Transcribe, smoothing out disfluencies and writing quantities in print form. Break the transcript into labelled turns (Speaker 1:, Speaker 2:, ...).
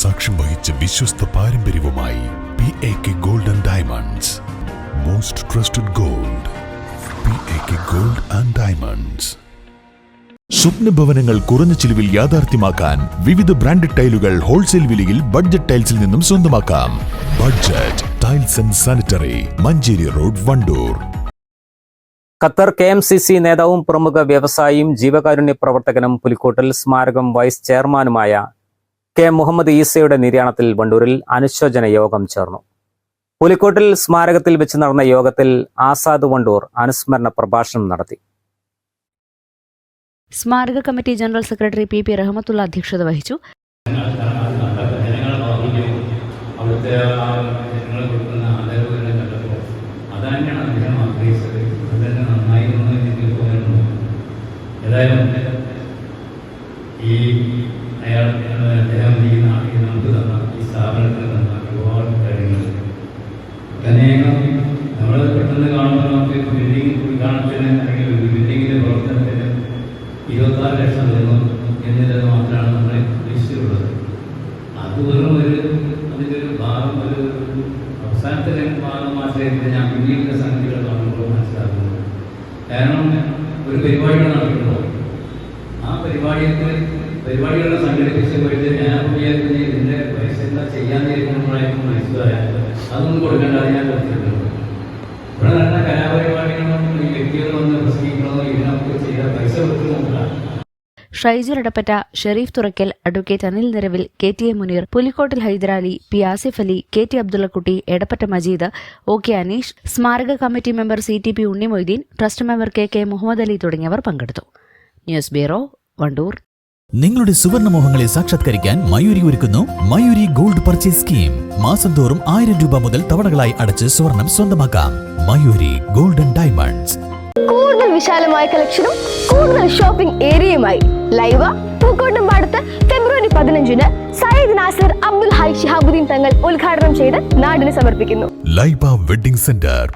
Speaker 1: സാക്ഷ്യം വഹിച്ച വിശ്വസ്ത പാരമ്പര്യവുമായി PAK Gold and Diamonds. Most trusted gold. PAK Gold and Diamonds. സ്വപ്ന ഭവനങ്ങൾ കുറഞ്ഞ ചിലവിൽ യാഥാർത്ഥ്യമാക്കാൻ വിവിധ ബ്രാൻഡഡ് ടൈലുകൾ ഹോൾസെയിൽ വിലയിൽ ബഡ്ജറ്റ് ടൈൽസിൽ നിന്നും സ്വന്തമാക്കാം. Budget tiles and sanitary, Manjeri road, Wandoor.
Speaker 2: Qatar KMCC നേതാവും പ്രമുഖ വ്യവസായിയും ജീവകാരുണ്യ പ്രവർത്തകനും പുലിക്കോട്ടിൽ സ്മാരകം വൈസ് ചെയർമാനുമായ K മുഹമ്മദ് ഈസയുടെ നിര്യാണത്തിൽ വണ്ടൂരിൽ അനുശോചന യോഗം ചേർന്നു. പുലിക്കോട്ടിൽ സ്മാരകത്തിൽ വെച്ച് നടന്ന യോഗത്തിൽ ആസാദ് വണ്ടൂർ അനുസ്മരണ പ്രഭാഷണം നടത്തി.
Speaker 3: സ്മാരക committee general secretary PP Rahmatullah അധ്യക്ഷത വഹിച്ചു.
Speaker 4: അനേകം നമ്മൾ പെട്ടെന്ന് കാണുമ്പോൾ നമുക്ക് ബിൽഡിംഗ് ഉദ്ഘാടനത്തിന് അല്ലെങ്കിൽ ബിൽഡിങ്ങിൻ്റെ പ്രവർത്തനത്തിന് 26 ലക്ഷം തന്നു എന്നുള്ളത് മാത്രമാണ് നമ്മൾ ഉദ്ദേശിച്ചിട്ടുള്ളത്. അത് വെറും അതിൻ്റെ ഒരു ഭാഗം, ഒരു അവസാനത്തിലെ ഭാഗം മാത്രമേ ഞാൻ പിന്നീട് സംഗതികൾ കാണുമ്പോൾ മനസ്സിലാക്കുന്നത്. കാരണം ഒരു പരിപാടികൾ നടക്കുമ്പോൾ ആ പരിപാടികളെ സംഘടിപ്പിച്ച് പോയിട്ട് ഞാൻ വിചാരിക്കുന്ന ഇതിൻ്റെ പൈസ എന്താ ചെയ്യാൻ തീരുമാനങ്ങളായിരിക്കും മനസ്സിലായാൽ അതൊന്നും കൊടുക്കേണ്ട, അത് ഞാൻ കൊടുത്തിട്ടുണ്ട്. ഇവിടെ നടന്ന കലാപരിപാടികളൊന്നും ഈ വ്യക്തികളൊന്നും പ്രസംഗിക്കണമെന്നോ ഇതിനൊക്കെ ചെയ്താൽ പൈസ കൊടുത്തു നോക്കുക.
Speaker 3: Shaijul Edappatta, Shareef Thurakkal, advocate Anil Niravil, KTA Muneer, Pulikkottil Hyderali, P Asif Ali, KT Abdullakutty, Edappatta Majeed, OK Aneesh, സ്മാരക committee member CTP Unni Moideen, trust member KK Muhammad Ali തുടങ്ങിയവർ പങ്കെടുത്തു. News bureau, Wandoor.
Speaker 5: നിങ്ങളുടെ സുവർണമോഹങ്ങളെ സാക്ഷാത്കരിക്കാൻ മയൂരി ഒരുക്കുന്നു മയൂരി ഗോൾഡ് പർച്ചേസ് സ്കീം. മാസം തോറും 1000 രൂപ മുതൽ തവണകളായി അടച്ച് സ്വർണം സ്വന്തമാക്കാം. Mayuri gold and diamonds.
Speaker 6: കൂടുതൽ വിശാലമായ കളക്ഷനും കൂടുതൽ ഷോപ്പിംഗ് ഏരിയയുമായി ലൈവ പൂക്കോട്ടുംപാടത്ത് ഫെബ്രുവരി 15-ന് സയ്യിദ് നാസർ അബ്ദുൽ ഹൈ ശിഹാബുദ്ദീൻ തങ്ങൾ ഉദ്ഘാടനം ചെയ്ത് നാടിന് സമർപ്പിക്കുന്നു.
Speaker 1: Laiba wedding centre.